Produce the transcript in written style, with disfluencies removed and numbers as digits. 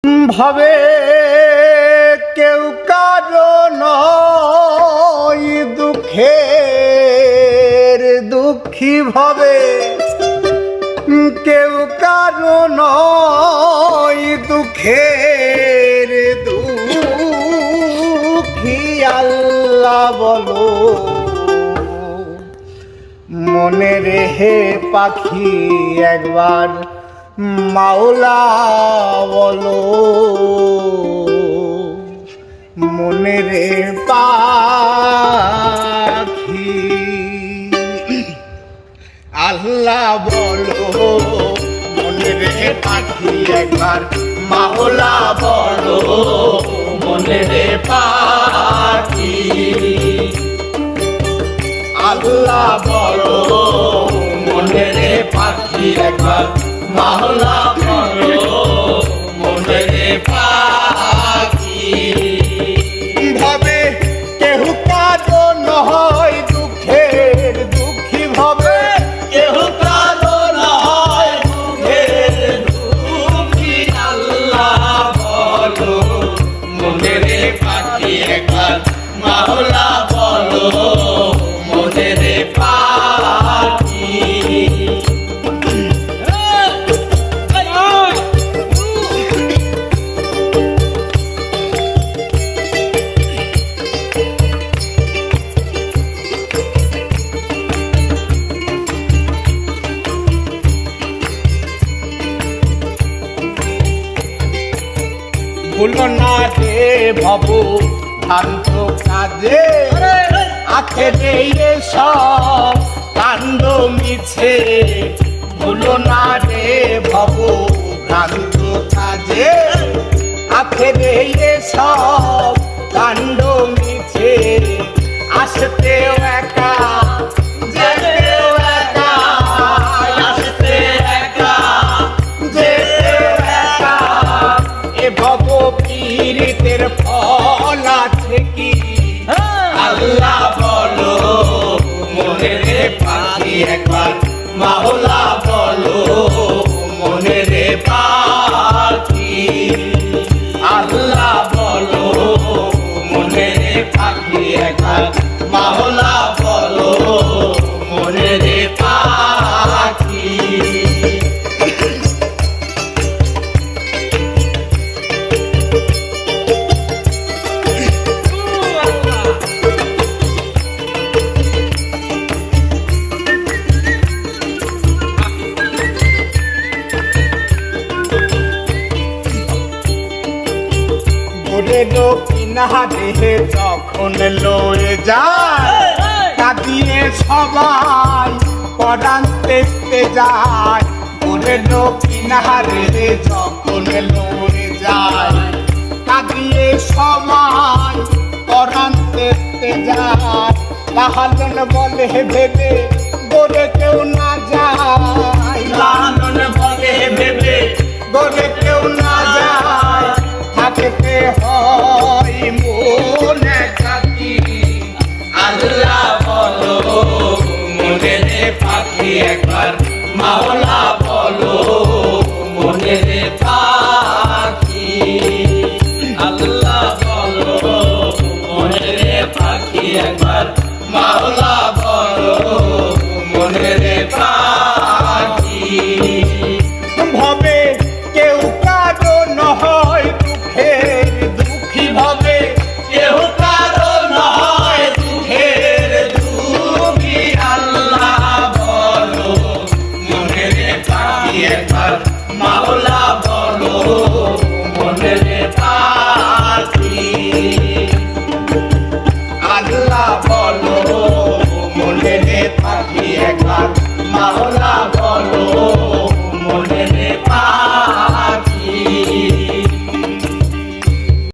ভাবে কেউ কারো নয়, দুঃখের দুঃখী ভাবে কেউ কারো নয়, দুঃখের দুঃখী আল্লাহ বলো। মনে রেহে পাখি একবার মাওলা বলো, মনে রে পাখি আল্লাহ বলো। মনে রে পাখি একবার মাওলা বলো, মনে রে পাখি আল্লাহ বলো। মনে রে পাখি একবার মাওলা বলো, মনে রে পাখি ভাবে কেহ কারো নয়, দুঃখের দুঃখী ভাবে কেহ কারো নয়, দুঃখের দুঃখী আল্লাহ বলো। মনে রে পাখি একবার মাওলা বলো, মনে রে পাখি ভুলো না রে ভাবো ভ্রান্ত কাজে, আখেরে সব কাণ্ড মিছে। ভুলো না রে ভাবো ভ্রান্ত কাজে, আখেরে সব কাণ্ড মিছে। আসতেও একা যেতেও একা, আসতে একা যেতেও একা। এ ভব পীড়িতের ফল আছে কি আল্লাহ বলো। মনে রে পাখি একবার মাওলা বলো, মনে রে পাখি আল্লাহ বলো। মনে রে পাখি একবার মাওলা বলো, মনে রে পাখি কিনারে যখন লয়ে যায়, কাঁদিয়ে সবাই পরাণ দেখতে যায়। ওরে কিনারে যখন লয়ে যায়, কাঁদিয়ে সবাই পরাণ দেখতে যায়। লালন বলে ভেবে গোরে কেউ না যায়, লালন বলে ভেবে গোরে কেউ না যায়। থাকতে হয় মনে থাকি আল্লাহ বলো, মনে রে পাখি একবার মাওলা বলো, মনে রে পাখি আল্লাহ বলো। মনে রে পাখি একবার মাওলা বলো, মনে রে পাখি ভবে কেউ কারো নয়, দুঃখের দুঃখী ভাবে কেউ কারো নয়, দুঃখের দুঃখী আল্লাহ বলো। মনে রে পাখি একবার মাওলা বলো, মনে রে পাখি আল্লাহ বলো। মনে রে পাখি একবার মাওলা